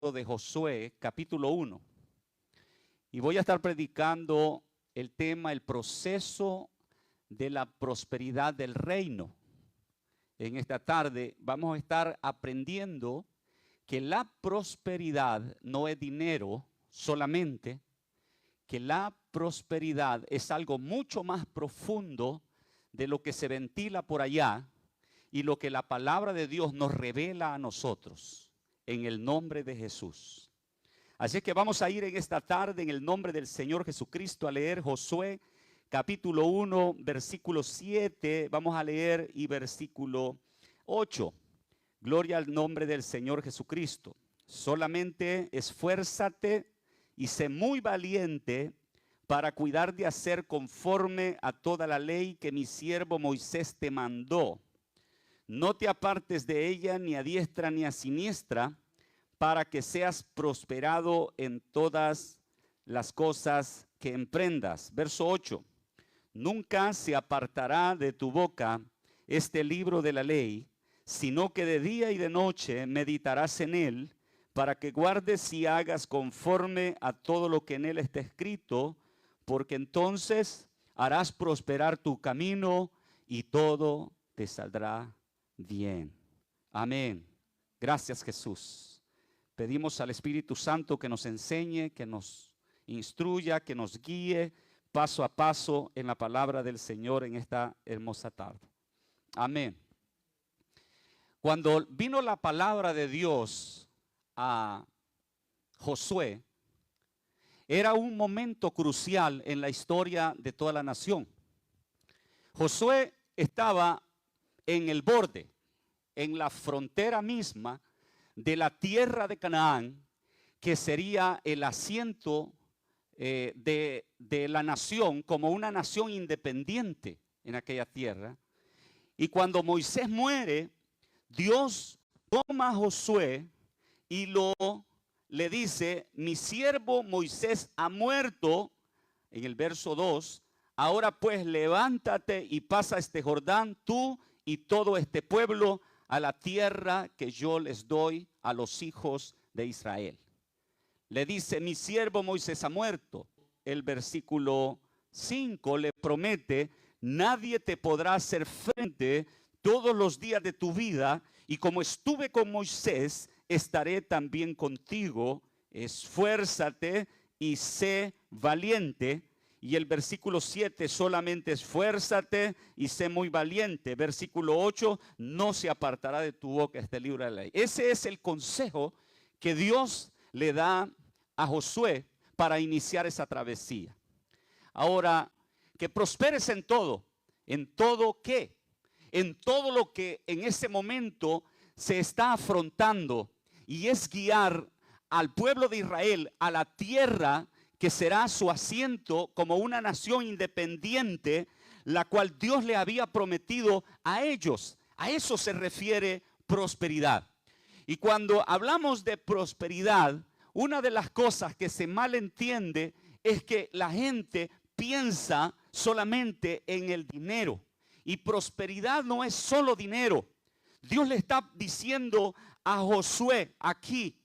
libro de Josué, capítulo 1. Y voy a estar predicando el tema, el proceso de la prosperidad del reino. En esta tarde vamos a estar aprendiendo que la prosperidad no es dinero solamente, que la prosperidad es algo mucho más profundo de lo que se ventila por allá y lo que la palabra de Dios nos revela a nosotros en el nombre de Jesús. Así que vamos a ir en esta tarde en el nombre del Señor Jesucristo a leer Josué capítulo 1, versículo 7, vamos a leer y versículo 8. Gloria al nombre del Señor Jesucristo. Solamente esfuérzate y sé muy valiente para cuidar de hacer conforme a toda la ley que mi siervo Moisés te mandó. No te apartes de ella ni a diestra ni a siniestra, para que seas prosperado en todas las cosas que emprendas. Verso 8. Nunca se apartará de tu boca este libro de la ley, sino que de día y de noche meditarás en él, para que guardes y hagas conforme a todo lo que en él está escrito, porque entonces harás prosperar tu camino y todo te saldrá bien. Amén. Gracias, Jesús. Pedimos al Espíritu Santo que nos enseñe, que nos instruya, que nos guíe paso a paso en la palabra del Señor en esta hermosa tarde. Amén. Cuando vino la palabra de Dios a Josué, era un momento crucial en la historia de toda la nación. Josué estaba en el borde, en la frontera misma de la tierra de Canaán, que sería el asiento de la nación como una nación independiente en aquella tierra. Y cuando Moisés muere, Dios toma a Josué y le dice: mi siervo Moisés ha muerto, en el verso 2, ahora pues levántate y pasa este Jordán, tú y todo este pueblo, a la tierra que yo les doy a los hijos de Israel. Le dice: mi siervo Moisés ha muerto. El versículo 5 le promete: nadie te podrá hacer frente todos los días de tu vida, y como estuve con Moisés, estaré también contigo. Esfuérzate y sé valiente. Y el versículo 7, solamente esfuérzate y sé muy valiente. Versículo 8, no se apartará de tu boca este libro de la ley. Ese es el consejo que Dios le da a Josué para iniciar esa travesía. Ahora, que prosperes en todo. ¿En todo qué? En todo lo que en ese momento se está afrontando, y es guiar al pueblo de Israel a la tierra que será su asiento como una nación independiente, la cual Dios le había prometido a ellos. A eso se refiere prosperidad. Y cuando hablamos de prosperidad, una de las cosas que se malentiende es que la gente piensa solamente en el dinero. Y prosperidad no es solo dinero. Dios le está diciendo a Josué aquí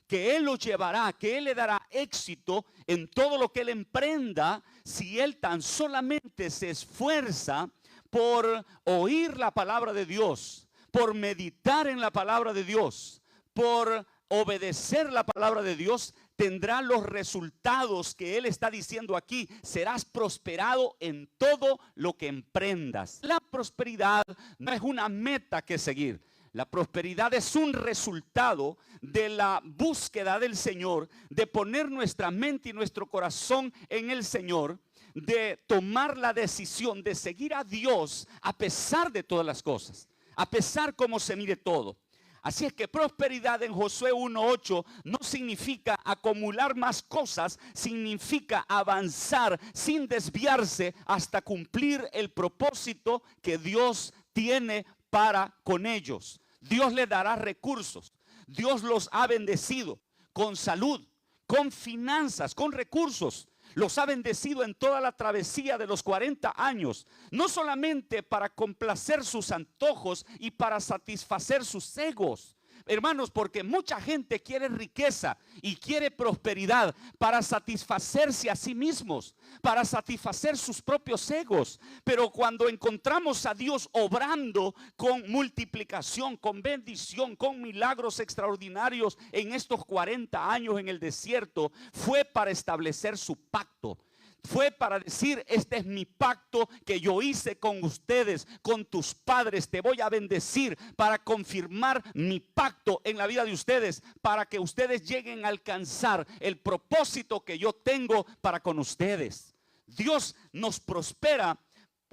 que Él lo llevará, que Él le dará éxito en todo lo que Él emprenda, si Él tan solamente se esfuerza por oír la palabra de Dios, por meditar en la palabra de Dios, por obedecer la palabra de Dios. Tendrá los resultados que Él está diciendo aquí. Serás prosperado en todo lo que emprendas. La prosperidad no es una meta que seguir. La prosperidad es un resultado de la búsqueda del Señor, de poner nuestra mente y nuestro corazón en el Señor, de tomar la decisión de seguir a Dios a pesar de todas las cosas, a pesar cómo se mire todo. Así es que prosperidad en Josué 1:8 no significa acumular más cosas, significa avanzar sin desviarse hasta cumplir el propósito que Dios tiene para con ellos. Dios les dará recursos. Dios los ha bendecido con salud, con finanzas, con recursos. Los ha bendecido en toda la travesía de los 40 años, no solamente para complacer sus antojos y para satisfacer sus egos, Hermanos, porque mucha gente quiere riqueza y quiere prosperidad para satisfacerse a sí mismos, para satisfacer sus propios egos. Pero cuando encontramos a Dios obrando con multiplicación, con bendición, con milagros extraordinarios en estos 40 años en el desierto, fue para establecer su pacto. Fue para decir, este es mi pacto que yo hice con ustedes, con tus padres. Te voy a bendecir para confirmar mi pacto en la vida de ustedes, para que ustedes lleguen a alcanzar el propósito que yo tengo para con ustedes. Dios nos prospera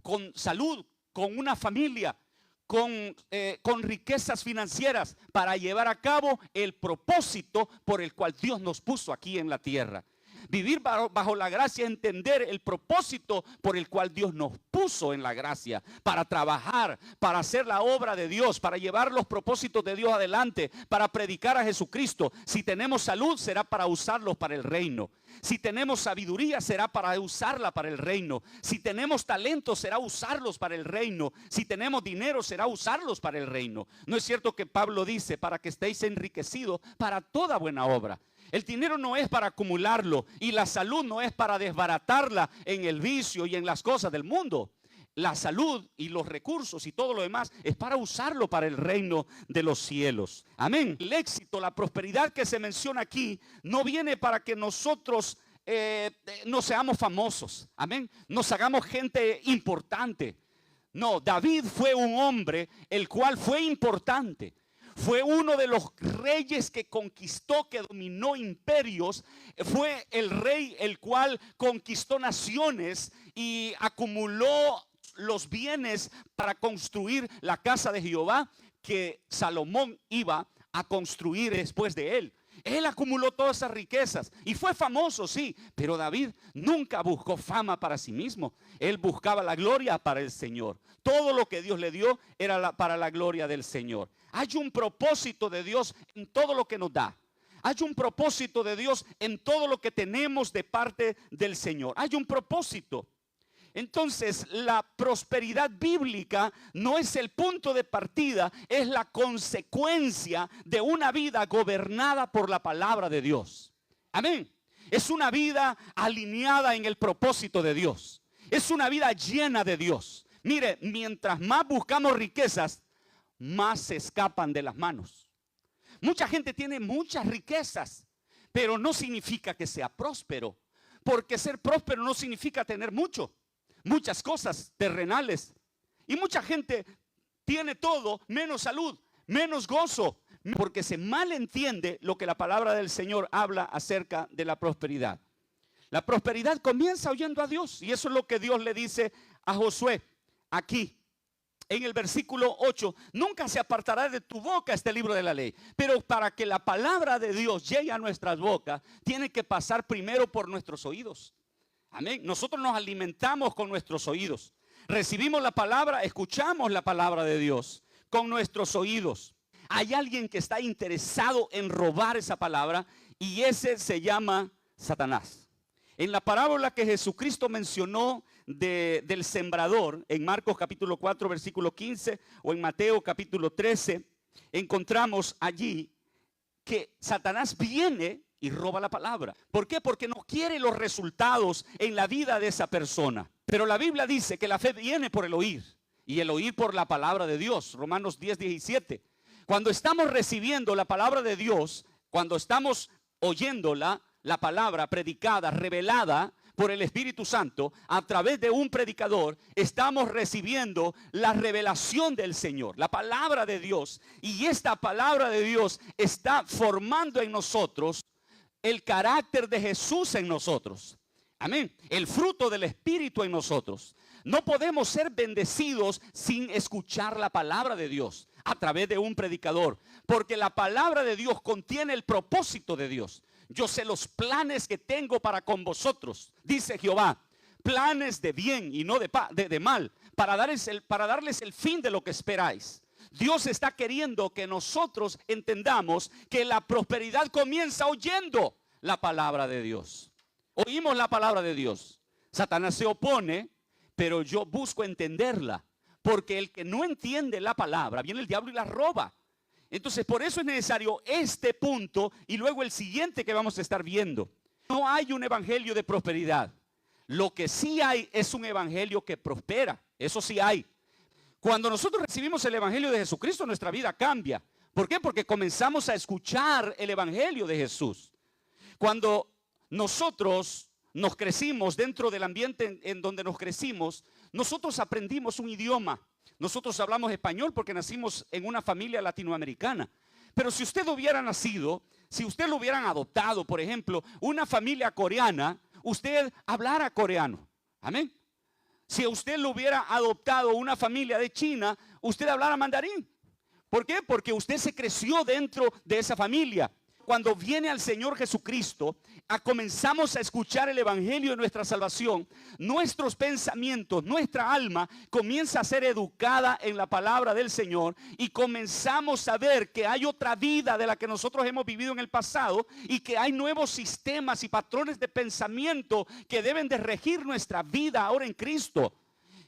con salud, con una familia, con riquezas financieras, para llevar a cabo el propósito por el cual Dios nos puso aquí en la tierra. Vivir bajo la gracia, entender el propósito por el cual Dios nos puso en la gracia, para trabajar, para hacer la obra de Dios, para llevar los propósitos de Dios adelante, para predicar a Jesucristo. Si tenemos salud, será para usarlos para el reino. Si tenemos sabiduría, será para usarla para el reino. Si tenemos talento, será usarlos para el reino. Si tenemos dinero, será usarlos para el reino. ¿No es cierto que Pablo dice, para que estéis enriquecidos para toda buena obra? El dinero no es para acumularlo, y la salud no es para desbaratarla en el vicio y en las cosas del mundo. La salud y los recursos y todo lo demás es para usarlo para el reino de los cielos. Amén. El éxito, la prosperidad que se menciona aquí no viene para que nosotros no seamos famosos. Amén. Nos hagamos gente importante. No, David fue un hombre el cual fue importante. Fue uno de los reyes que conquistó, que dominó imperios. Fue el rey el cual conquistó naciones y acumuló los bienes para construir la casa de Jehová que Salomón iba a construir después de él. Él acumuló todas esas riquezas y fue famoso, sí, pero David nunca buscó fama para sí mismo. Él buscaba la gloria para el Señor. Todo lo que Dios le dio era para la gloria del Señor. Hay un propósito de Dios en todo lo que nos da. Hay un propósito de Dios en todo lo que tenemos de parte del Señor. Hay un propósito. Entonces, la prosperidad bíblica no es el punto de partida, es la consecuencia de una vida gobernada por la palabra de Dios. Amén. Es una vida alineada en el propósito de Dios. Es una vida llena de Dios. Mire, mientras más buscamos riquezas, más se escapan de las manos. Mucha gente tiene muchas riquezas, pero no significa que sea próspero, porque ser próspero no significa tener muchas cosas terrenales. Y mucha gente tiene todo menos salud, menos gozo, porque se malentiende lo que la palabra del Señor habla acerca de la prosperidad. La prosperidad comienza oyendo a Dios, y eso es lo que Dios le dice a Josué aquí en el versículo 8. Nunca se apartará de tu boca este libro de la ley. Pero para que la palabra de Dios llegue a nuestras bocas, tiene que pasar primero por nuestros oídos. Amén. Nosotros nos alimentamos con nuestros oídos. Recibimos la palabra, escuchamos la palabra de Dios con nuestros oídos. Hay alguien que está interesado en robar esa palabra, y ese se llama Satanás. En la parábola que Jesucristo mencionó del sembrador, en Marcos capítulo 4 versículo 15, o en Mateo capítulo 13, encontramos allí que Satanás viene y roba la palabra. ¿Por qué? Porque no quiere los resultados en la vida de esa persona. Pero la Biblia dice que la fe viene por el oír, y el oír por la palabra de Dios. Romanos 10:17. Cuando estamos recibiendo la palabra de Dios, cuando estamos oyéndola, la palabra predicada, revelada por el Espíritu Santo a través de un predicador, estamos recibiendo la revelación del Señor, la palabra de Dios. Y esta palabra de Dios está formando en nosotros el carácter de Jesús en nosotros. Amén. El fruto del Espíritu en nosotros. No podemos ser bendecidos sin escuchar la palabra de Dios a través de un predicador, porque la palabra de Dios contiene el propósito de Dios. Yo sé los planes que tengo para con vosotros, dice Jehová, planes de bien y no de mal, para darles el fin de lo que esperáis. Dios está queriendo que nosotros entendamos que la prosperidad comienza oyendo la palabra de Dios. Oímos la palabra de Dios. Satanás se opone, pero yo busco entenderla, porque el que no entiende la palabra, viene el diablo y la roba. Entonces, por eso es necesario este punto y luego el siguiente que vamos a estar viendo. No hay un evangelio de prosperidad. Lo que sí hay es un evangelio que prospera. Eso sí hay. Cuando nosotros recibimos el evangelio de Jesucristo, nuestra vida cambia. ¿Por qué? Porque comenzamos a escuchar el evangelio de Jesús. Cuando nosotros nos crecimos dentro del ambiente en donde nos crecimos, nosotros aprendimos un idioma. Nosotros hablamos español porque nacimos en una familia latinoamericana. Pero si usted hubiera nacido, si usted lo hubieran adoptado, por ejemplo, una familia coreana, usted hablara coreano. Amén. Si usted lo hubiera adoptado una familia de China, usted hablara mandarín. ¿Por qué? Porque usted se creció dentro de esa familia. Cuando viene al Señor Jesucristo, comenzamos a escuchar el evangelio de nuestra salvación, nuestros pensamientos, nuestra alma comienza a ser educada en la palabra del Señor y comenzamos a ver que hay otra vida de la que nosotros hemos vivido en el pasado y que hay nuevos sistemas y patrones de pensamiento que deben de regir nuestra vida ahora en Cristo.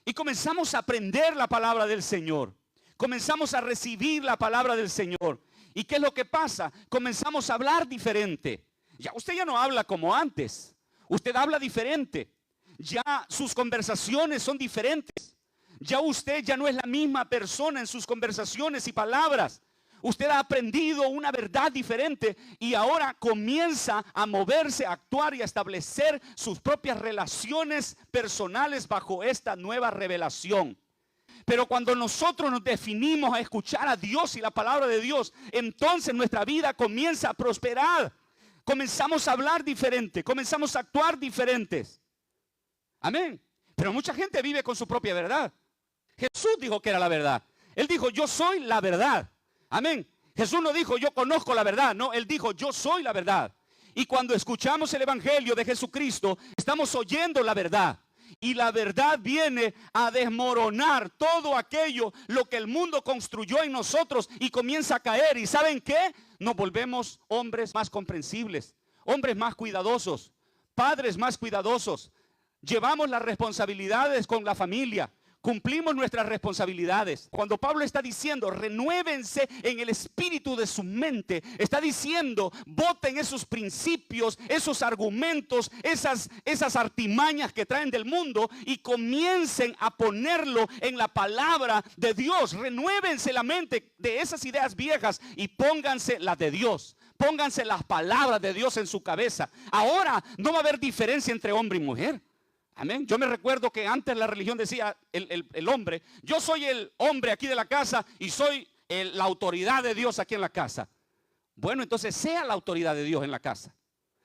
Y comenzamos a aprender la palabra del Señor. Comenzamos a recibir la palabra del Señor. ¿Y qué es lo que pasa? Comenzamos a hablar diferente. Usted ya no habla como antes. Usted habla diferente. Ya sus conversaciones son diferentes. Ya usted ya no es la misma persona en sus conversaciones y palabras. Usted ha aprendido una verdad diferente y ahora comienza a moverse, a actuar y a establecer sus propias relaciones personales bajo esta nueva revelación. Pero cuando nosotros nos definimos a escuchar a Dios y la palabra de Dios, entonces nuestra vida comienza a prosperar. Comenzamos a hablar diferente, comenzamos a actuar diferentes. Amén. Pero mucha gente vive con su propia verdad. Jesús dijo que era la verdad. Él dijo, yo soy la verdad. Amén. Jesús no dijo, yo conozco la verdad. No, Él dijo, yo soy la verdad. Y cuando escuchamos el evangelio de Jesucristo, estamos oyendo la verdad. Y la verdad viene a desmoronar todo aquello, lo que el mundo construyó en nosotros y comienza a caer. ¿Y saben qué? Nos volvemos hombres más comprensibles, hombres más cuidadosos, padres más cuidadosos. Llevamos las responsabilidades con la familia. Cumplimos nuestras responsabilidades. Cuando Pablo está diciendo, renuévense en el espíritu de su mente, está diciendo, boten esos principios, esos argumentos, esas artimañas que traen del mundo y comiencen a ponerlo en la palabra de Dios. Renuévense la mente de esas ideas viejas y pónganse las de Dios. Pónganse las palabras de Dios en su cabeza. Ahora no va a haber diferencia entre hombre y mujer. Amén. Yo me recuerdo que antes la religión decía el hombre, yo soy el hombre aquí de la casa y soy la autoridad de Dios aquí en la casa. Bueno, entonces sea la autoridad de Dios en la casa.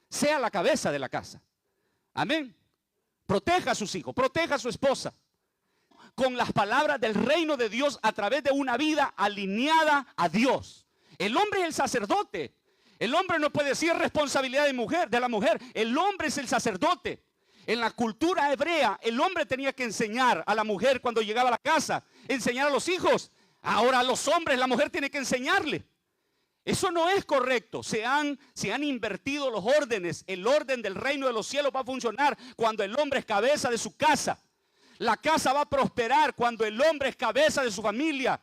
Sea la cabeza de la casa. Amén. Proteja a sus hijos, proteja a su esposa. Con las palabras del reino de Dios a través de una vida alineada a Dios. El hombre es el sacerdote. El hombre no puede decir responsabilidad de la mujer. El hombre es el sacerdote. En la cultura hebrea, el hombre tenía que enseñar a la mujer cuando llegaba a la casa, enseñar a los hijos. Ahora a los hombres, la mujer tiene que enseñarle. Eso no es correcto. Se han invertido los órdenes. El orden del reino de los cielos va a funcionar cuando el hombre es cabeza de su casa. La casa va a prosperar cuando el hombre es cabeza de su familia.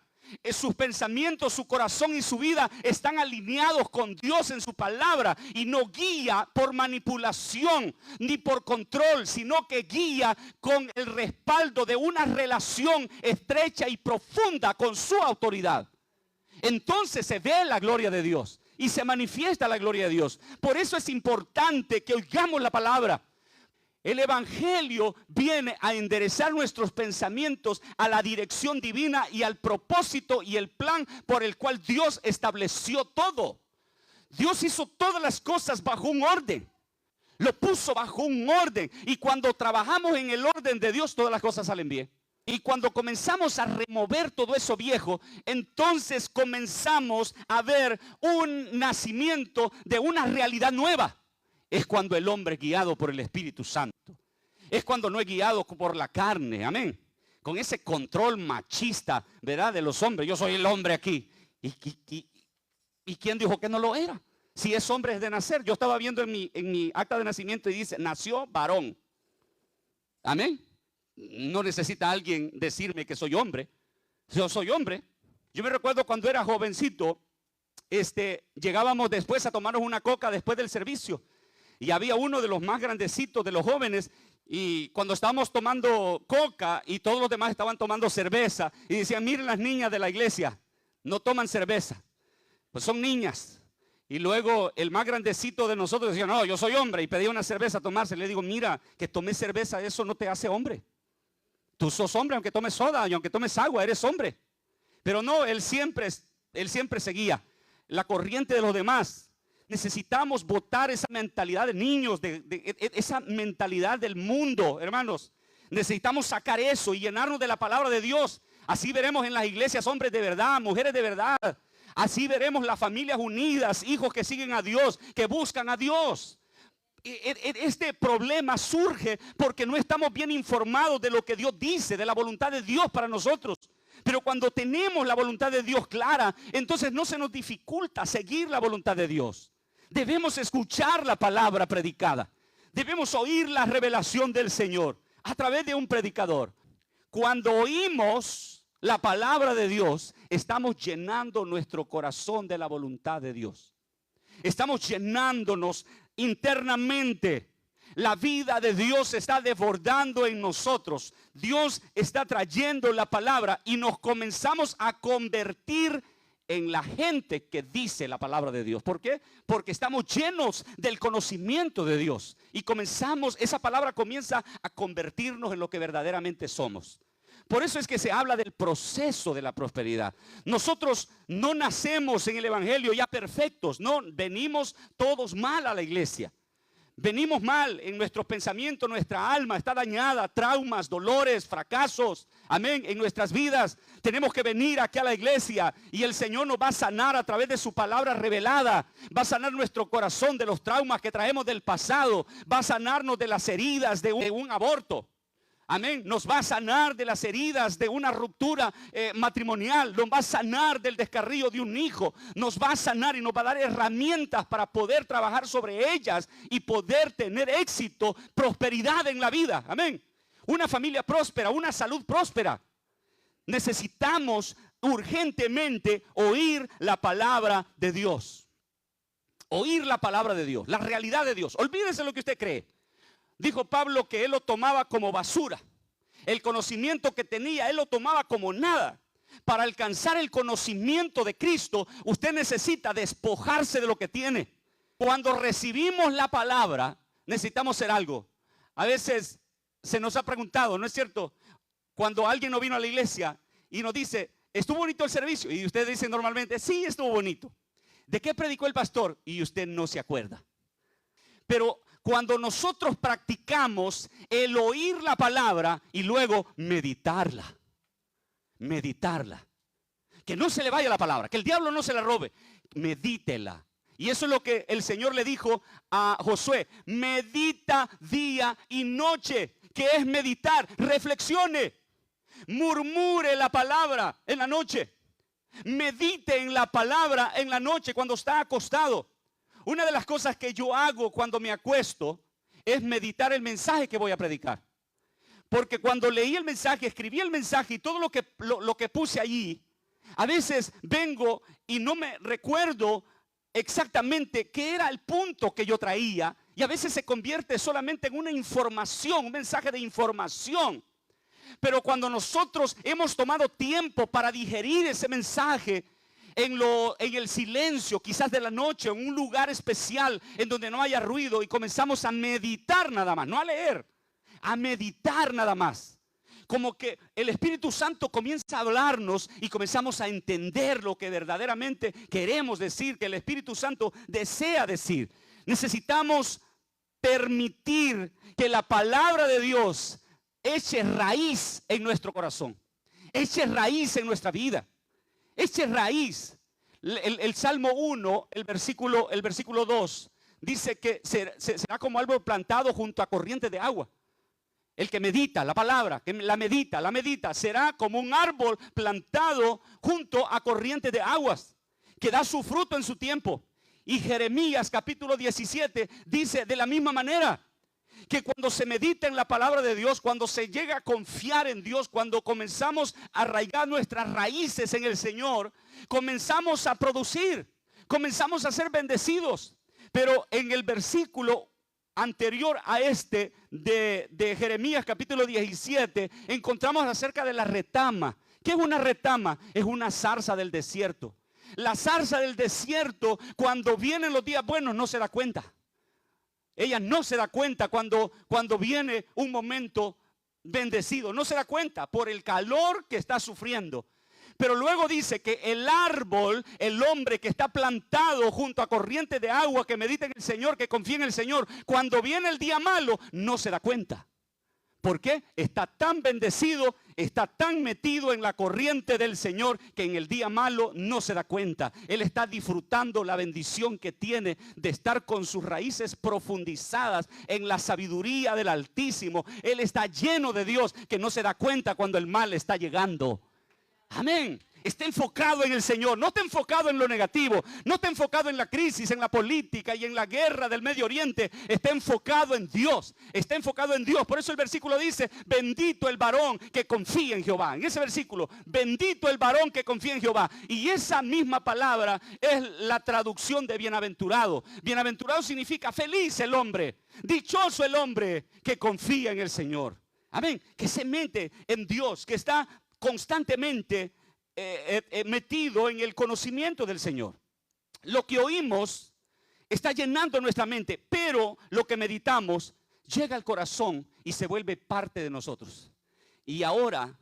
Sus pensamientos, su corazón y su vida están alineados con Dios en su palabra y no guía por manipulación ni por control, sino que guía con el respaldo de una relación estrecha y profunda con su autoridad. Entonces se ve la gloria de Dios y se manifiesta la gloria de Dios. Por eso es importante que oigamos la palabra. El evangelio viene a enderezar nuestros pensamientos a la dirección divina y al propósito y el plan por el cual Dios estableció todo. Dios hizo todas las cosas bajo un orden. Lo puso bajo un orden. Y cuando trabajamos en el orden de Dios, todas las cosas salen bien. Y cuando comenzamos a remover todo eso viejo, entonces comenzamos a ver un nacimiento de una realidad nueva. Es cuando el hombre es guiado por el Espíritu Santo. Es cuando no es guiado por la carne. Amén. Con ese control machista, ¿verdad? De los hombres. Yo soy el hombre aquí. ¿Y quién dijo que no lo era? Si es hombre es de nacer. Yo estaba viendo en mi acta de nacimiento y dice, nació varón. Amén. No necesita alguien decirme que soy hombre. Yo soy hombre. Yo me recuerdo cuando era jovencito. llegábamos después a tomarnos una coca después del servicio. Y había uno de los más grandecitos de los jóvenes. Y cuando estábamos tomando coca y todos los demás estaban tomando cerveza, y decían, miren las niñas de la iglesia, no toman cerveza, pues son niñas. Y luego el más grandecito de nosotros decía, no, yo soy hombre, y pedía una cerveza a tomarse. Le digo, mira, que tomes cerveza, eso no te hace hombre. Tú sos hombre aunque tomes soda y aunque tomes agua, eres hombre. Pero no, él siempre seguía la corriente de los demás. Necesitamos botar esa mentalidad de niños, esa mentalidad del mundo, hermanos. Necesitamos sacar eso y llenarnos de la palabra de Dios. Así veremos en las iglesias hombres de verdad, mujeres de verdad. Así veremos las familias unidas, hijos que siguen a Dios, que buscan a Dios. Este problema surge porque no estamos bien informados de lo que Dios dice, de la voluntad de Dios para nosotros. Pero cuando tenemos la voluntad de Dios clara, entonces no se nos dificulta seguir la voluntad de Dios. Debemos escuchar la palabra predicada. Debemos oír la revelación del Señor a través de un predicador. Cuando oímos la palabra de Dios, estamos llenando nuestro corazón de la voluntad de Dios. Estamos llenándonos internamente. La vida de Dios está desbordando en nosotros. Dios está trayendo la palabra y nos comenzamos a convertir en la gente que dice la palabra de Dios. ¿Por qué? Porque estamos llenos del conocimiento de Dios y esa palabra comienza a convertirnos en lo que verdaderamente somos. Por eso es que se habla del proceso de la prosperidad. Nosotros no nacemos en el evangelio ya perfectos, no, venimos todos mal a la iglesia. Venimos mal en nuestros pensamientos, nuestra alma está dañada, traumas, dolores, fracasos, amén, en nuestras vidas. Tenemos que venir aquí a la iglesia y el Señor nos va a sanar a través de su palabra revelada. Va a sanar nuestro corazón de los traumas que traemos del pasado. Va a sanarnos de las heridas de un aborto. Amén, nos va a sanar de las heridas de una ruptura matrimonial, nos va a sanar del descarrío de un hijo, nos va a sanar y nos va a dar herramientas para poder trabajar sobre ellas y poder tener éxito, prosperidad en la vida. Amén, una familia próspera, una salud próspera. Necesitamos urgentemente oír la palabra de Dios. Oír la palabra de Dios, la realidad de Dios. Olvídese lo que usted cree. Dijo Pablo que él lo tomaba como basura. El conocimiento que tenía, él lo tomaba como nada. Para alcanzar el conocimiento de Cristo, usted necesita despojarse de lo que tiene. Cuando recibimos la palabra, necesitamos hacer algo. A veces se nos ha preguntado, ¿no es cierto? Cuando alguien no vino a la iglesia y nos dice, ¿estuvo bonito el servicio? Y usted dice normalmente, sí, estuvo bonito. ¿De qué predicó el pastor? Y usted no se acuerda. Pero cuando nosotros practicamos el oír la palabra y luego meditarla, que no se le vaya la palabra, que el diablo no se la robe, medítela. Y eso es lo que el Señor le dijo a Josué, medita día y noche. ¿Qué es meditar? Reflexione, murmure la palabra en la noche, medite en la palabra en la noche cuando está acostado. Una de las cosas que yo hago cuando me acuesto es meditar el mensaje que voy a predicar. Porque cuando leí el mensaje, escribí el mensaje y todo lo que puse allí, a veces vengo y no me recuerdo exactamente qué era el punto que yo traía. Y a veces se convierte solamente en una información, un mensaje de información. Pero cuando nosotros hemos tomado tiempo para digerir ese mensaje, en el silencio quizás de la noche, en un lugar especial en donde no haya ruido y comenzamos a meditar nada más, no a leer, a meditar nada más. Como que el Espíritu Santo comienza a hablarnos y comenzamos a entender lo que verdaderamente queremos decir, que el Espíritu Santo desea decir. Necesitamos permitir que la palabra de Dios eche raíz en nuestro corazón, eche raíz en nuestra vida. Eche raíz. El Salmo 1, el versículo 2, dice que será como árbol plantado junto a corrientes de agua. El que medita la palabra, que la medita, será como un árbol plantado junto a corrientes de aguas, que da su fruto en su tiempo. Y Jeremías capítulo 17 dice de la misma manera, que cuando se medita en la palabra de Dios, cuando se llega a confiar en Dios, cuando comenzamos a arraigar nuestras raíces en el Señor, comenzamos a producir. comenzamos a ser bendecidos. Pero en el versículo anterior a este de Jeremías capítulo 17, encontramos acerca de la retama. ¿Qué es una retama? Es una zarza del desierto. La zarza del desierto, cuando vienen los días buenos, no se da cuenta. Ella no se da cuenta cuando viene un momento bendecido. No se da cuenta por el calor que está sufriendo. Pero luego dice que el árbol, el hombre que está plantado junto a corrientes de agua, que medita en el Señor, que confía en el Señor, cuando viene el día malo, no se da cuenta. ¿Por qué? Está tan bendecido, está tan metido en la corriente del Señor, que en el día malo no se da cuenta. Él está disfrutando la bendición que tiene de estar con sus raíces profundizadas en la sabiduría del Altísimo. Él está lleno de Dios, que no se da cuenta cuando el mal está llegando. Amén. Está enfocado en el Señor, no está enfocado en lo negativo, no está enfocado en la crisis, en la política y en la guerra del Medio Oriente. Está enfocado en Dios, está enfocado en Dios. Por eso el versículo dice: bendito el varón que confía en Jehová. En ese versículo, bendito el varón que confía en Jehová. Y esa misma palabra es la traducción de bienaventurado. Bienaventurado significa feliz el hombre, dichoso el hombre que confía en el Señor. Amén. Que se mete en Dios, que está constantemente metido en el conocimiento del Señor. Lo que oímos está llenando nuestra mente, pero lo que meditamos llega al corazón y se vuelve parte de nosotros. Y ahora,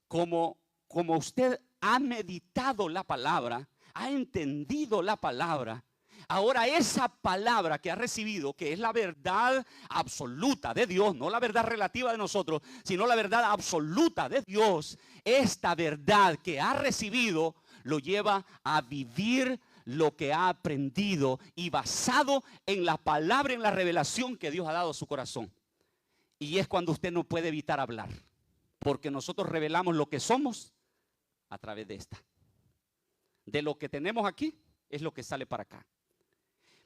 como usted ha meditado la palabra, ha entendido la palabra, ahora esa palabra que ha recibido, que es la verdad absoluta de Dios, no la verdad relativa de nosotros, sino la verdad absoluta de Dios, esta verdad que ha recibido lo lleva a vivir lo que ha aprendido y basado en la palabra, en la revelación que Dios ha dado a su corazón. Y es cuando usted no puede evitar hablar, porque nosotros revelamos lo que somos a través de esta. De lo que tenemos aquí es lo que sale para acá.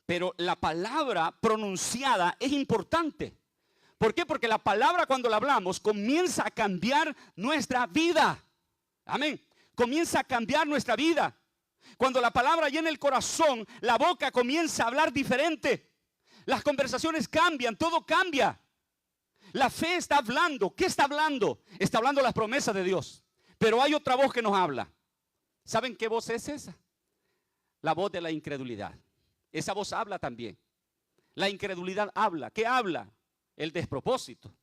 Pero la palabra pronunciada es importante. ¿Por qué? Porque la palabra, cuando la hablamos, comienza a cambiar nuestra vida. Amén. Comienza a cambiar nuestra vida. Cuando la palabra llena el corazón, la boca comienza a hablar diferente. Las conversaciones cambian, todo cambia. La fe está hablando. ¿Qué está hablando? Está hablando las promesas de Dios. Pero hay otra voz que nos habla. ¿Saben qué voz es esa? La voz de la incredulidad. Esa voz habla también. La incredulidad habla. ¿Qué habla? El despropósito.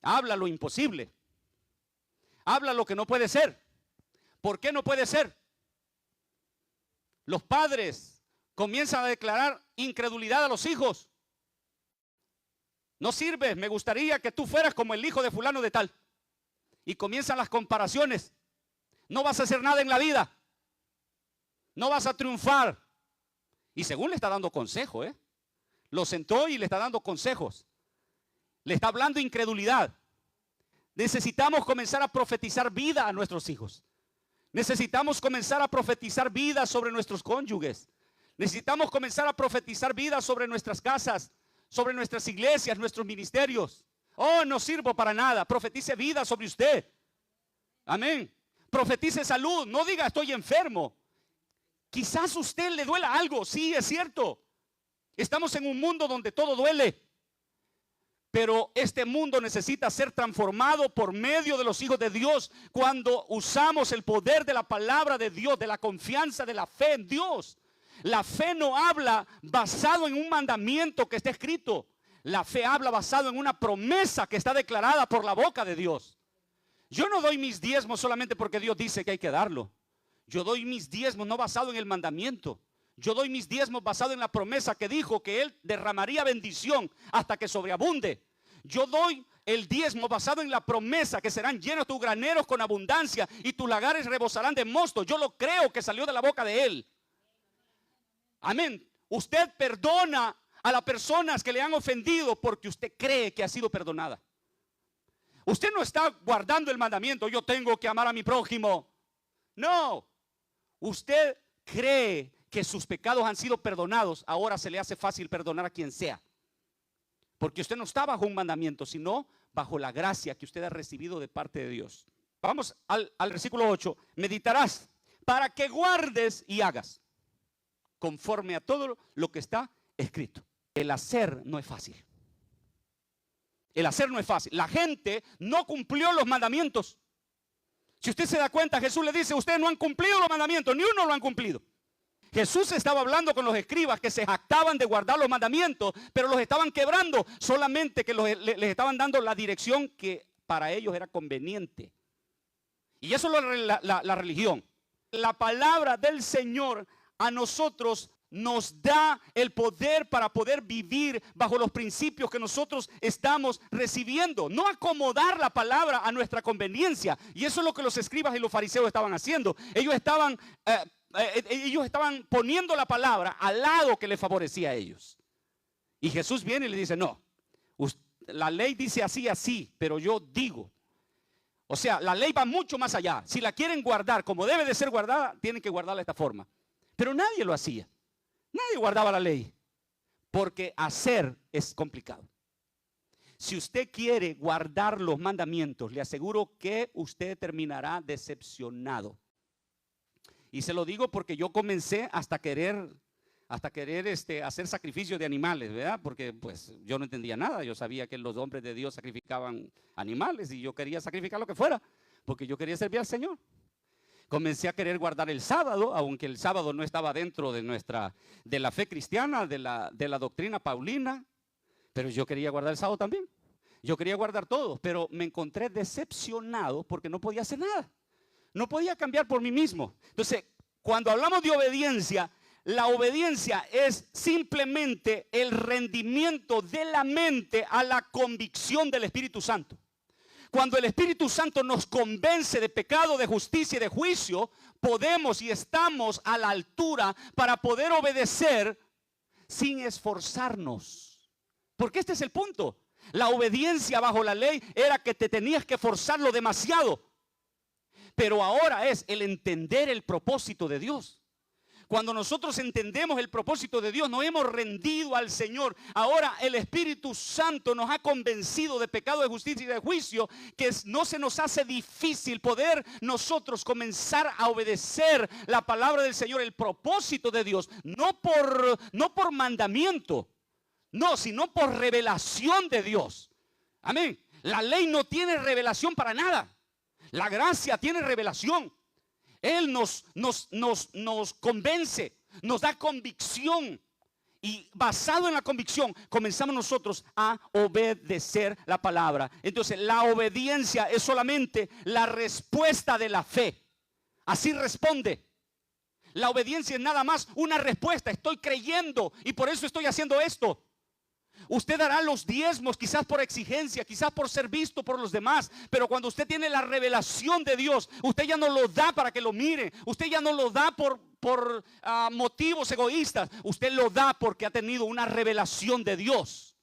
Habla lo imposible. Habla lo que no puede ser. ¿Por qué no puede ser? Los padres comienzan a declarar incredulidad a los hijos. No sirves, me gustaría que tú fueras como el hijo de fulano de tal. Y comienzan las comparaciones. No vas a hacer nada en la vida. No vas a triunfar. Y según le está dando consejo, lo sentó y le está dando consejos. Le está hablando incredulidad. Necesitamos comenzar a profetizar vida a nuestros hijos. Necesitamos comenzar a profetizar vida sobre nuestros cónyuges. Necesitamos comenzar a profetizar vida sobre nuestras casas, sobre nuestras iglesias, nuestros ministerios. Oh, no sirvo para nada. Profetice vida sobre usted. Amén. Profetice salud. No diga estoy enfermo. Quizás a usted le duela algo. Sí, es cierto. Estamos en un mundo donde todo duele. Pero este mundo necesita ser transformado por medio de los hijos de Dios cuando usamos el poder de la palabra de Dios, de la confianza, de la fe en Dios. La fe no habla basado en un mandamiento que está escrito. La fe habla basado en una promesa que está declarada por la boca de Dios. Yo no doy mis diezmos solamente porque Dios dice que hay que darlo. Yo doy mis diezmos no basado en el mandamiento. Yo doy mis diezmos basado en la promesa que dijo que Él derramaría bendición hasta que sobreabunde. Yo doy el diezmo basado en la promesa que serán llenos tus graneros con abundancia y tus lagares rebosarán de mosto. Yo lo creo que salió de la boca de Él. Amén. Usted perdona a las personas que le han ofendido porque usted cree que ha sido perdonada. Usted no está guardando el mandamiento. Yo tengo que amar a mi prójimo. No. Usted cree que sus pecados han sido perdonados. Ahora se le hace fácil perdonar a quien sea. Porque usted no está bajo un mandamiento, sino bajo la gracia que usted ha recibido de parte de Dios. Vamos al versículo 8. Meditarás para que guardes y hagas conforme a todo lo que está escrito. El hacer no es fácil. El hacer no es fácil. La gente no cumplió los mandamientos. Si usted se da cuenta, Jesús le dice, ustedes no han cumplido los mandamientos, ni uno lo han cumplido. Jesús estaba hablando con los escribas que se jactaban de guardar los mandamientos, pero los estaban quebrando, solamente que les estaban dando la dirección que para ellos era conveniente. Y eso es la religión. La palabra del Señor a nosotros nos da el poder para poder vivir bajo los principios que nosotros estamos recibiendo. No acomodar la palabra a nuestra conveniencia. Y eso es lo que los escribas y los fariseos estaban haciendo. Ellos estaban poniendo la palabra al lado que les favorecía a ellos. Y Jesús viene y le dice, no, la ley dice así, así, pero yo digo. O sea, la ley va mucho más allá. Si la quieren guardar como debe de ser guardada, tienen que guardarla de esta forma. Pero nadie lo hacía. Nadie guardaba la ley. Porque hacer es complicado. Si usted quiere guardar los mandamientos, le aseguro que usted terminará decepcionado. Y se lo digo porque yo comencé hasta querer hacer sacrificios de animales, ¿verdad? Porque pues yo no entendía nada. Yo sabía que los hombres de Dios sacrificaban animales y yo quería sacrificar lo que fuera, porque yo quería servir al Señor. Comencé a querer guardar el sábado, aunque el sábado no estaba dentro de la fe cristiana, de la doctrina paulina, pero yo quería guardar el sábado también. Yo quería guardar todo, pero me encontré decepcionado porque no podía hacer nada. No podía cambiar por mí mismo. Entonces, cuando hablamos de obediencia, la obediencia es simplemente el rendimiento de la mente a la convicción del Espíritu Santo. Cuando el Espíritu Santo nos convence de pecado, de justicia y de juicio, podemos y estamos a la altura para poder obedecer sin esforzarnos. Porque este es el punto. La obediencia bajo la ley era que te tenías que forzarlo demasiado. Pero ahora es el entender el propósito de Dios. Cuando nosotros entendemos el propósito de Dios, nos hemos rendido al Señor. Ahora el Espíritu Santo nos ha convencido de pecado, de justicia y de juicio, que no se nos hace difícil poder nosotros comenzar a obedecer la palabra del Señor, el propósito de Dios, no por mandamiento, no, sino por revelación de Dios. Amén. La ley no tiene revelación para nada. La gracia tiene revelación. Él nos convence, nos da convicción. Y basado en la convicción, comenzamos nosotros a obedecer la palabra. Entonces, la obediencia es solamente la respuesta de la fe. Así responde. La obediencia es nada más una respuesta. Estoy creyendo y por eso estoy haciendo esto. Usted dará los diezmos quizás por exigencia, quizás por ser visto por los demás, pero cuando usted tiene la revelación de Dios, usted ya no lo da para que lo mire, usted ya no lo da por motivos egoístas, usted lo da porque ha tenido una revelación de Dios,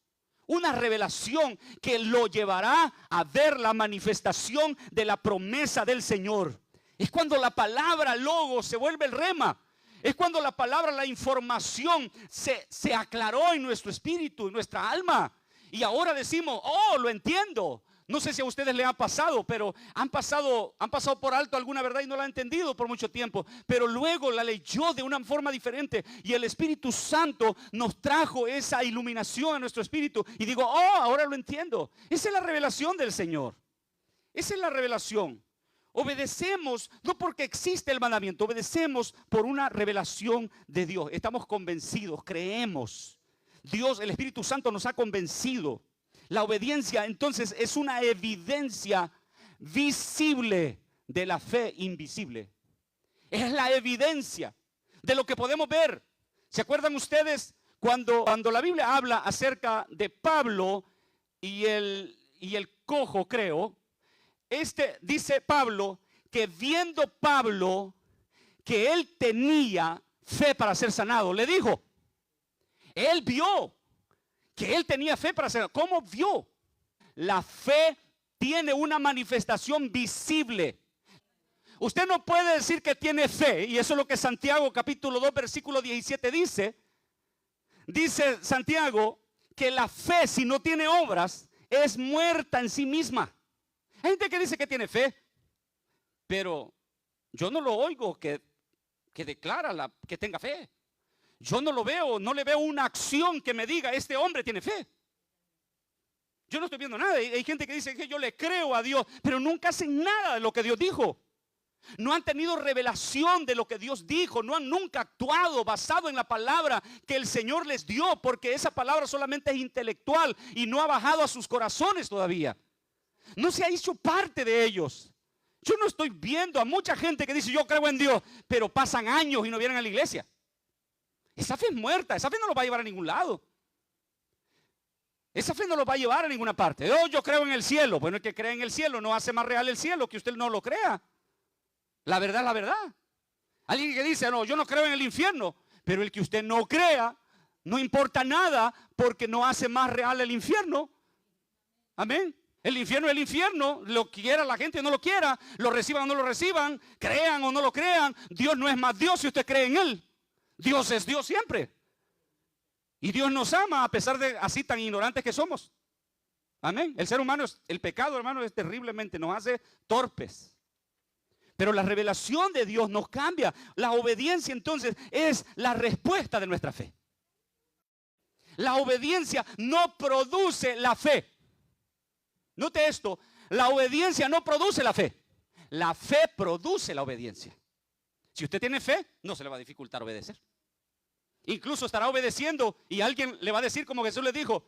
una revelación que lo llevará a ver la manifestación de la promesa del Señor. Es cuando la palabra logos se vuelve el rema. Es cuando la palabra, la información se aclaró en nuestro espíritu, en nuestra alma. Y ahora decimos, oh, lo entiendo. No sé si a ustedes les ha pasado, pero han pasado por alto alguna verdad y no la han entendido por mucho tiempo. Pero luego la leyó de una forma diferente y el Espíritu Santo nos trajo esa iluminación a nuestro espíritu. Y digo, oh, ahora lo entiendo. Esa es la revelación del Señor. Esa es la revelación. Obedecemos no porque existe el mandamiento, obedecemos por una revelación de Dios. Estamos convencidos, creemos. Dios, el Espíritu Santo nos ha convencido. La obediencia entonces es una evidencia visible de la fe invisible. Es la evidencia de lo que podemos ver. ¿Se acuerdan ustedes cuando la Biblia habla acerca de Pablo y el cojo, creo? Dice Pablo que viendo Pablo que él tenía fe para ser sanado, le dijo, él vio que él tenía fe para ser sanado. ¿Cómo vio? La fe tiene una manifestación visible. Usted no puede decir que tiene fe, y eso es lo que Santiago capítulo 2 versículo 17 dice. Dice Santiago que la fe, si no tiene obras, es muerta en sí misma. Hay gente que dice que tiene fe, pero yo no lo oigo que que declara que tenga fe. Yo no lo veo, no le veo una acción que me diga, este hombre tiene fe. Yo no estoy viendo nada. Hay gente que dice que yo le creo a Dios, pero nunca hacen nada de lo que Dios dijo. No han tenido revelación de lo que Dios dijo. No han nunca actuado basado en la palabra que el Señor les dio, porque esa palabra solamente es intelectual y no ha bajado a sus corazones todavía. No se ha hecho parte de ellos. Yo no estoy viendo a mucha gente que dice yo creo en Dios, pero pasan años y no vienen a la iglesia. Esa fe es muerta. Esa fe no los va a llevar a ningún lado. Esa fe no los va a llevar a ninguna parte. Oh, yo creo en el cielo. Bueno, el que cree en el cielo no hace más real el cielo que usted no lo crea. La verdad es la verdad. Alguien que dice, no, yo no creo en el infierno. Pero el que usted no crea, no importa nada, porque no hace más real el infierno. Amén. El infierno es el infierno. Lo quiera la gente o no lo quiera, lo reciban o no lo reciban, crean o no lo crean. Dios no es más Dios si usted cree en Él. Dios es Dios siempre. Y Dios nos ama a pesar de así tan ignorantes que somos. Amén. El ser humano, el pecado, hermano, es terriblemente, nos hace torpes. Pero la revelación de Dios nos cambia. La obediencia entonces es la respuesta de nuestra fe. La obediencia no produce la fe. Note esto, la obediencia no produce la fe. La fe produce la obediencia. Si usted tiene fe, no se le va a dificultar obedecer. Incluso estará obedeciendo y alguien le va a decir como Jesús le dijo,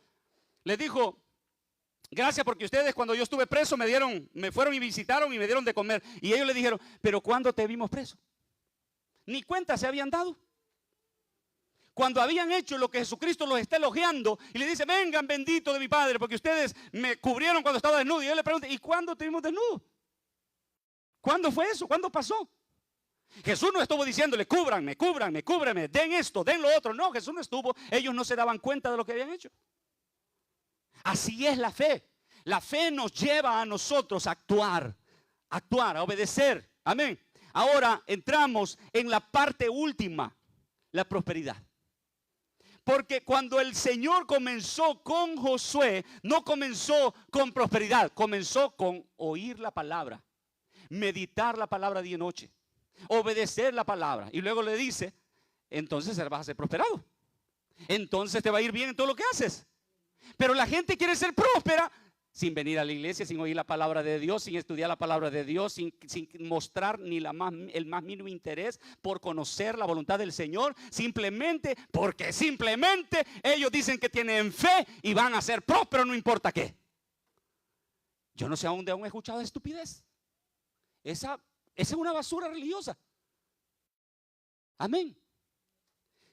gracias porque ustedes cuando yo estuve preso me fueron y visitaron y me dieron de comer. Y ellos le dijeron, pero ¿cuándo te vimos preso? Ni cuenta se habían dado. Cuando habían hecho lo que Jesucristo los está elogiando y le dice, vengan bendito de mi Padre, porque ustedes me cubrieron cuando estaba desnudo. Y él le pregunta, ¿y cuándo te vimos desnudo? ¿Cuándo fue eso? ¿Cuándo pasó? Jesús no estuvo diciéndole, cúbranme, den esto, den lo otro. No, Jesús no estuvo, ellos no se daban cuenta de lo que habían hecho. Así es la fe. La fe nos lleva a nosotros a actuar, a obedecer. Amén. Ahora entramos en la parte última, la prosperidad. Porque cuando el Señor comenzó con Josué, no comenzó con prosperidad, comenzó con oír la palabra, meditar la palabra día y noche, obedecer la palabra. Y luego le dice, entonces vas a ser prosperado. Entonces te va a ir bien en todo lo que haces. Pero la gente quiere ser próspera sin venir a la iglesia, sin oír la palabra de Dios, sin estudiar la palabra de Dios, sin mostrar ni el más mínimo interés por conocer la voluntad del Señor, simplemente porque simplemente ellos dicen que tienen fe y van a ser prósperos no importa qué. Yo no sé aún he escuchado de estupidez. Esa es una basura religiosa. Amén.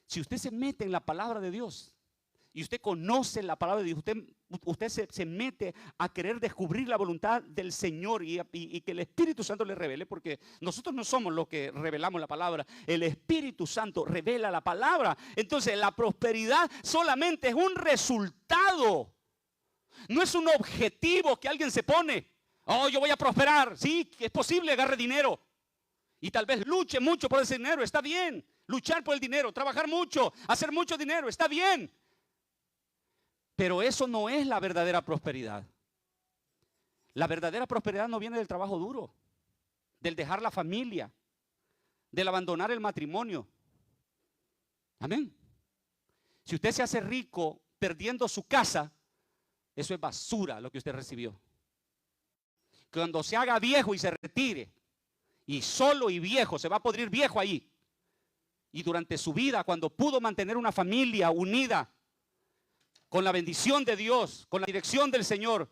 Si usted se mete en la palabra de Dios y usted conoce la palabra de Dios, usted se mete a querer descubrir la voluntad del Señor y que el Espíritu Santo le revele, porque nosotros no somos los que revelamos la palabra, el Espíritu Santo revela la palabra. Entonces la prosperidad solamente es un resultado, no es un objetivo que alguien se pone. Oh, yo voy a prosperar. Sí, es posible, agarre dinero y tal vez luche mucho por ese dinero, está bien. Luchar por el dinero, trabajar mucho, hacer mucho dinero, está bien. Pero eso no es la verdadera prosperidad. La verdadera prosperidad no viene del trabajo duro, del dejar la familia, del abandonar el matrimonio. Amén. Si usted se hace rico perdiendo su casa, eso es basura lo que usted recibió. Cuando se haga viejo y se retire, y solo y viejo, se va a podrir viejo ahí. Y durante su vida, cuando pudo mantener una familia unida, con la bendición de Dios, con la dirección del Señor,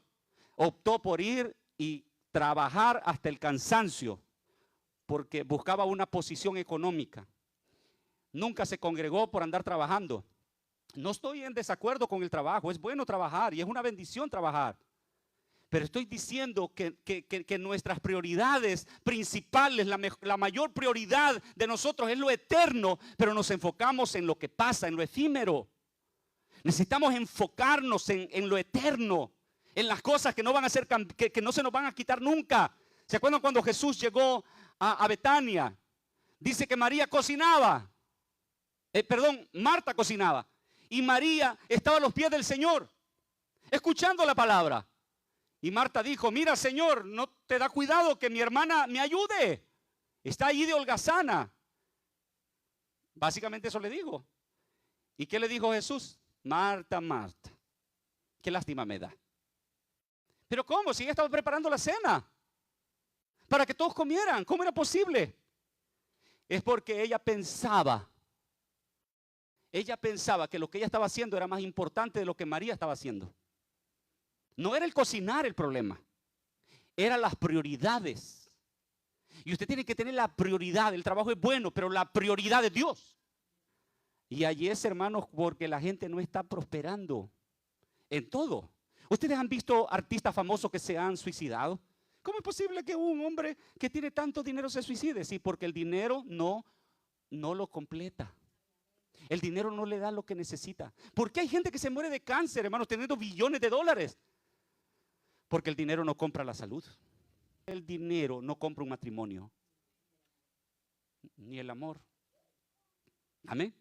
optó por ir y trabajar hasta el cansancio, porque buscaba una posición económica. Nunca se congregó por andar trabajando. No estoy en desacuerdo con el trabajo, es bueno trabajar y es una bendición trabajar. Pero estoy diciendo que nuestras prioridades principales, la mayor prioridad de nosotros es lo eterno, pero nos enfocamos en lo que pasa, en lo efímero. Necesitamos enfocarnos en lo eterno, en las cosas que no van a ser, que no se nos van a quitar nunca. ¿Se acuerdan cuando Jesús llegó a Betania? Dice que María cocinaba, Marta cocinaba, y María estaba a los pies del Señor, escuchando la palabra. Y Marta dijo, mira Señor, no te da cuidado que mi hermana me ayude, está ahí de holgazana. Básicamente eso le dijo. ¿Y qué le dijo Jesús? Marta, Marta, qué lástima me da. Pero ¿cómo? Si ella estaba preparando la cena para que todos comieran. ¿Cómo era posible? Es porque ella pensaba que lo que ella estaba haciendo era más importante de lo que María estaba haciendo. No era el cocinar el problema, eran las prioridades. Y usted tiene que tener la prioridad. El trabajo es bueno, pero la prioridad es Dios. Y allí es, hermanos, porque la gente no está prosperando en todo. ¿Ustedes han visto artistas famosos que se han suicidado? ¿Cómo es posible que un hombre que tiene tanto dinero se suicide? Sí, porque el dinero no lo completa. El dinero no le da lo que necesita. ¿Por qué hay gente que se muere de cáncer, hermanos, teniendo billones de dólares? Porque el dinero no compra la salud. El dinero no compra un matrimonio, ni el amor. Amén.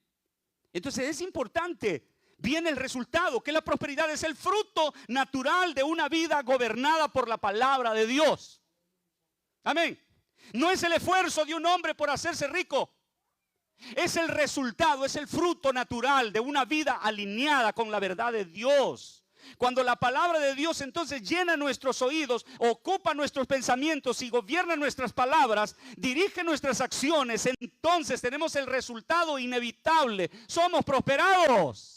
Entonces es importante. Viene el resultado, que la prosperidad es el fruto natural de una vida gobernada por la palabra de Dios. Amén. No es el esfuerzo de un hombre por hacerse rico. Es el resultado, es el fruto natural de una vida alineada con la verdad de Dios. Cuando la palabra de Dios entonces llena nuestros oídos, ocupa nuestros pensamientos y gobierna nuestras palabras, dirige nuestras acciones, entonces tenemos el resultado inevitable. Somos prosperados.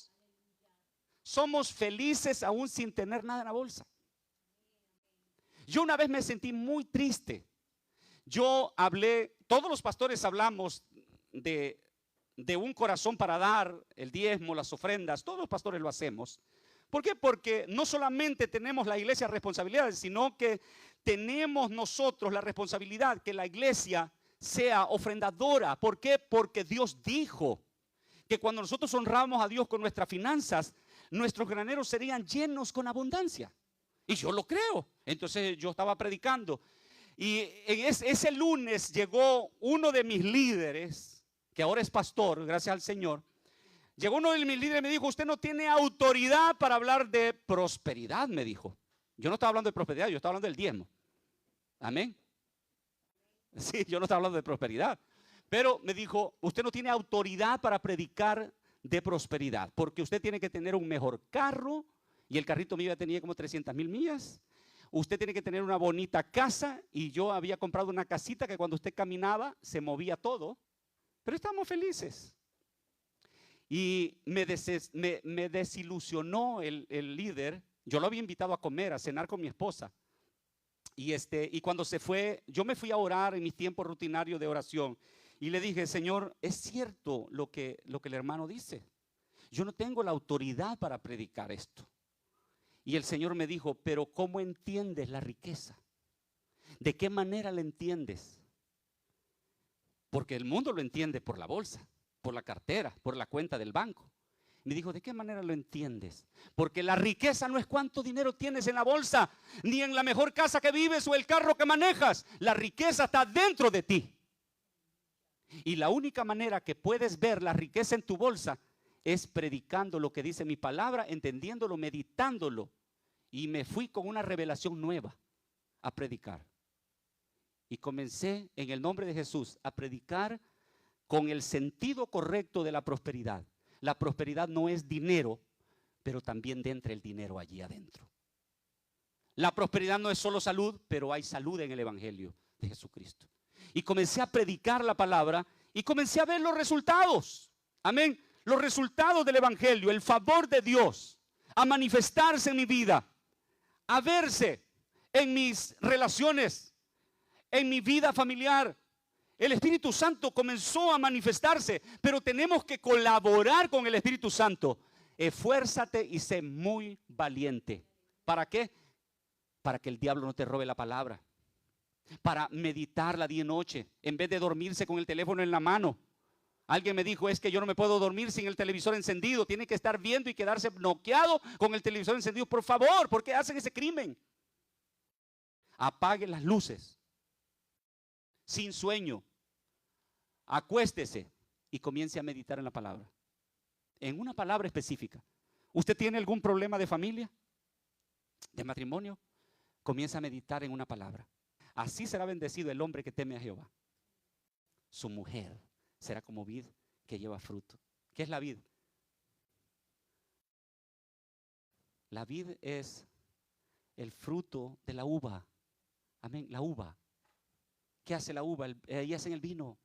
Somos felices aún sin tener nada en la bolsa. Yo una vez me sentí muy triste. Yo hablé, todos los pastores hablamos de un corazón para dar el diezmo, las ofrendas. Todos los pastores lo hacemos. ¿Por qué? Porque no solamente tenemos la iglesia responsabilidades, sino que tenemos nosotros la responsabilidad que la iglesia sea ofrendadora. ¿Por qué? Porque Dios dijo que cuando nosotros honramos a Dios con nuestras finanzas, nuestros graneros serían llenos con abundancia. Y yo lo creo. Entonces yo estaba predicando. Y ese lunes llegó uno de mis líderes, que ahora es pastor, gracias al Señor. Llegó uno de mis líderes y me dijo: usted no tiene autoridad para hablar de prosperidad, me dijo. Yo no estaba hablando de prosperidad, yo estaba hablando del diezmo. Amén. Sí, yo no estaba hablando de prosperidad. Pero me dijo: usted no tiene autoridad para predicar de prosperidad, porque usted tiene que tener un mejor carro, y el carrito mío ya tenía como 300,000 millas. Usted tiene que tener una bonita casa, y yo había comprado una casita que cuando usted caminaba se movía todo, pero estamos felices. Y me desilusionó el líder. Yo lo había invitado a comer, a cenar con mi esposa. Y cuando se fue, yo me fui a orar en mi tiempo rutinario de oración. Y le dije: Señor, es cierto lo que el hermano dice. Yo no tengo la autoridad para predicar esto. Y el Señor me dijo: pero ¿cómo entiendes la riqueza? ¿De qué manera la entiendes? Porque el mundo lo entiende por la bolsa, por la cartera, por la cuenta del banco. Me dijo: ¿de qué manera lo entiendes? Porque la riqueza no es cuánto dinero tienes en la bolsa, ni en la mejor casa que vives o el carro que manejas. La riqueza está dentro de ti. Y la única manera que puedes ver la riqueza en tu bolsa es predicando lo que dice mi palabra, entendiéndolo, meditándolo. Y me fui con una revelación nueva a predicar. Y comencé en el nombre de Jesús a predicar con el sentido correcto de la prosperidad. La prosperidad no es dinero, pero también entra el dinero allí adentro. La prosperidad no es solo salud, pero hay salud en el evangelio de Jesucristo. Y comencé a predicar la palabra y comencé a ver los resultados. Amén. Los resultados del evangelio, el favor de Dios a manifestarse en mi vida, a verse en mis relaciones, en mi vida familiar. El Espíritu Santo comenzó a manifestarse, pero tenemos que colaborar con el Espíritu Santo. Esfuérzate y sé muy valiente. ¿Para qué? Para que el diablo no te robe la palabra. Para meditarla día y noche, en vez de dormirse con el teléfono en la mano. Alguien me dijo: es que yo no me puedo dormir sin el televisor encendido. Tiene que estar viendo y quedarse noqueado con el televisor encendido. Por favor, ¿por qué hacen ese crimen? Apague las luces. Sin sueño. Acuéstese y comience a meditar en la palabra. En una palabra específica. ¿Usted tiene algún problema de familia? ¿De matrimonio? Comienza a meditar en una palabra. Así será bendecido el hombre que teme a Jehová. Su mujer será como vid que lleva fruto. ¿Qué es la vid? La vid es el fruto de la uva. Amén, la uva. ¿Qué hace la uva? Ahí hacen el vino.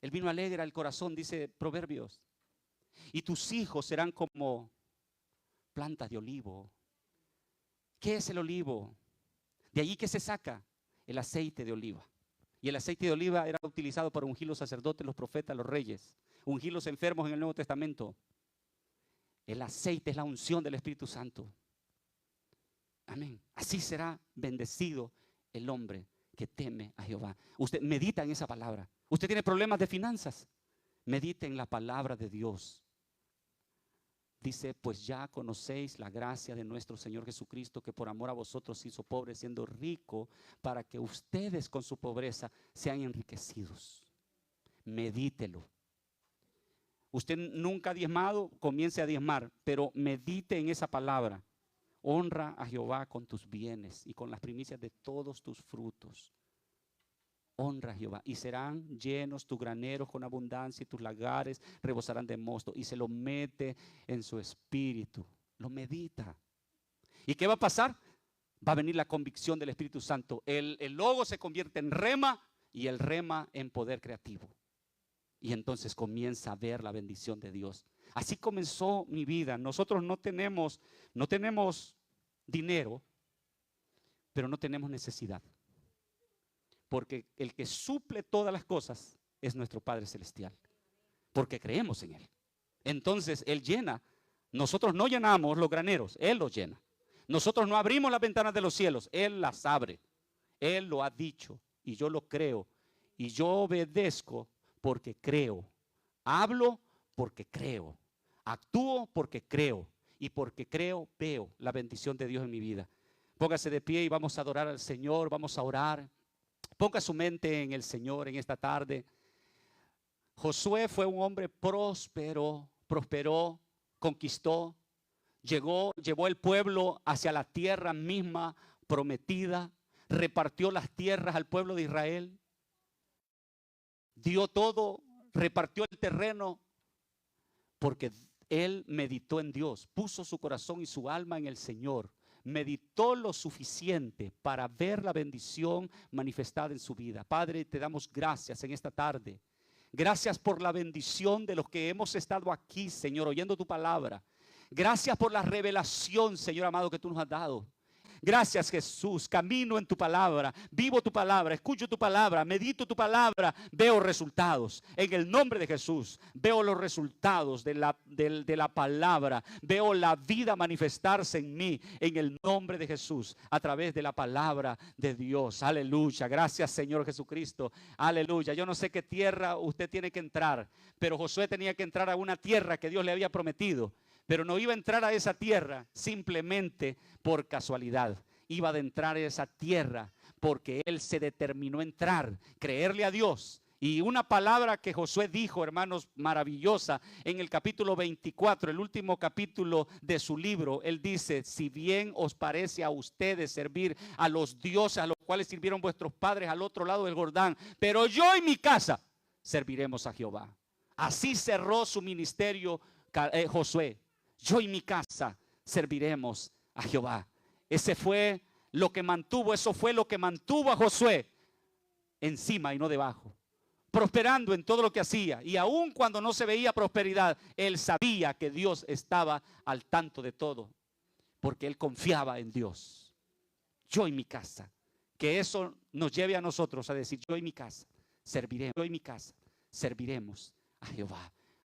El vino alegra el corazón, dice Proverbios. Y tus hijos serán como plantas de olivo. ¿Qué es el olivo? De allí que se saca el aceite de oliva. Y el aceite de oliva era utilizado para ungir los sacerdotes, los profetas, los reyes. Ungir los enfermos en el Nuevo Testamento. El aceite es la unción del Espíritu Santo. Amén. Así será bendecido el hombre que teme a Jehová. Usted medita en esa palabra. Usted tiene problemas de finanzas. Medite en la palabra de Dios. Dice, pues ya conocéis la gracia de nuestro Señor Jesucristo, que por amor a vosotros se hizo pobre, siendo rico, para que ustedes con su pobreza sean enriquecidos. Medítelo. Usted nunca ha diezmado, comience a diezmar, pero medite en esa palabra. Honra a Jehová con tus bienes y con las primicias de todos tus frutos. Honra a Jehová y serán llenos tus graneros con abundancia y tus lagares rebosarán de mosto. Y se lo mete en su espíritu, lo medita. ¿Y qué va a pasar? Va a venir la convicción del Espíritu Santo. El logo se convierte en rema y el rema en poder creativo. Y entonces comienza a ver la bendición de Dios. Así comenzó mi vida. Nosotros no tenemos dinero, pero no tenemos necesidad. Porque el que suple todas las cosas es nuestro Padre Celestial. Porque creemos en Él. Entonces Él llena. Nosotros no llenamos los graneros, Él los llena. Nosotros no abrimos las ventanas de los cielos, Él las abre. Él lo ha dicho y yo lo creo. Y yo obedezco porque creo. Hablo porque creo. Actúo porque creo. Y porque creo, veo la bendición de Dios en mi vida. Póngase de pie y vamos a adorar al Señor, vamos a orar. Ponga su mente en el Señor en esta tarde. Josué fue un hombre próspero, prosperó, conquistó, llevó el pueblo hacia la tierra misma prometida, repartió las tierras al pueblo de Israel, dio todo, repartió el terreno, porque él meditó en Dios, puso su corazón y su alma en el Señor. Meditó lo suficiente para ver la bendición manifestada en su vida. Padre, te damos gracias en esta tarde. Gracias por la bendición de los que hemos estado aquí, Señor, oyendo tu palabra. Gracias por la revelación, Señor amado, que tú nos has dado. Gracias, Jesús. Camino en tu palabra, vivo tu palabra, escucho tu palabra, medito tu palabra, veo resultados. En el nombre de Jesús, veo los resultados de la palabra. Veo la vida manifestarse en mí, en el nombre de Jesús, a través de la palabra de Dios. Aleluya. Gracias, Señor Jesucristo. Aleluya. Yo no sé qué tierra usted tiene que entrar, pero Josué tenía que entrar a una tierra que Dios le había prometido. Pero no iba a entrar a esa tierra simplemente por casualidad. Iba a entrar a esa tierra porque él se determinó a entrar, creerle a Dios. Y una palabra que Josué dijo, hermanos, maravillosa, en el capítulo 24, el último capítulo de su libro, él dice, si bien os parece a ustedes servir a los dioses a los cuales sirvieron vuestros padres al otro lado del Jordán, pero yo y mi casa serviremos a Jehová. Así cerró su ministerio Josué. Yo y mi casa serviremos a Jehová. Eso fue lo que mantuvo a Josué encima y no debajo. Prosperando en todo lo que hacía. Y aun cuando no se veía prosperidad, él sabía que Dios estaba al tanto de todo. Porque él confiaba en Dios. Yo y mi casa. Que eso nos lleve a nosotros a decir, yo y mi casa serviremos. Yo y mi casa serviremos a Jehová.